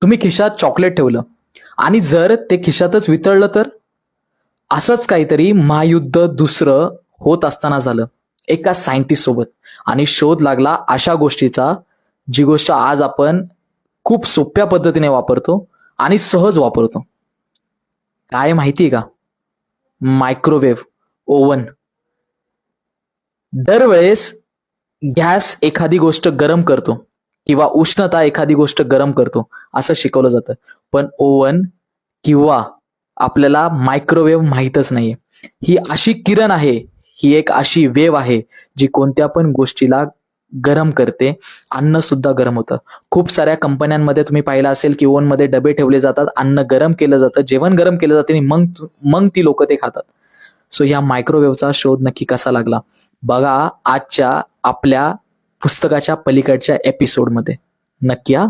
तुम्ही खिशात चॉकलेट ठेवलं आणि जर ते खिशातच वितळलं तर? असंच काहीतरी महायुद्ध दुसरं होत असताना झालं एका सायंटिस्ट सोबत. आणि शोध लागला अशा गोष्टीचा, जी गोष्ट आज आपण खूप सोप्या पद्धतीने वापरतो आणि सहज वापरतो. काय माहितीये का? Microwave oven. दरवेळेस गॅस एखादी गोष्ट गरम करतो किंवा उष्णता एखादी गोष्ट गरम करतो असं शिकवलं जातं, पण ओव्हन किंवा आपल्याला मायक्रोवेव्ह माहीतच नाहीये. ही अशी किरण आहे, ही एक अशी वेव्ह आहे जी कोणत्या पण गोष्टीला गरम करते. अन्न सुद्धा गरम होतं. खूप साऱ्या कंपन्यांमध्ये तुम्ही पाहिलं असेल की ओव्हन मध्ये डबे ठेवले जातात, अन्न गरम केलं जातं, जेवण गरम केलं जातं आणि मग मग ती लोक ते खातात. सो या मायक्रोवेव्हचा शोध नक्की कसा लागला बघा आजच्या आपल्या पुस्तकाच्या पलीकडच्या एपिसोडमध्ये. नक्की हा.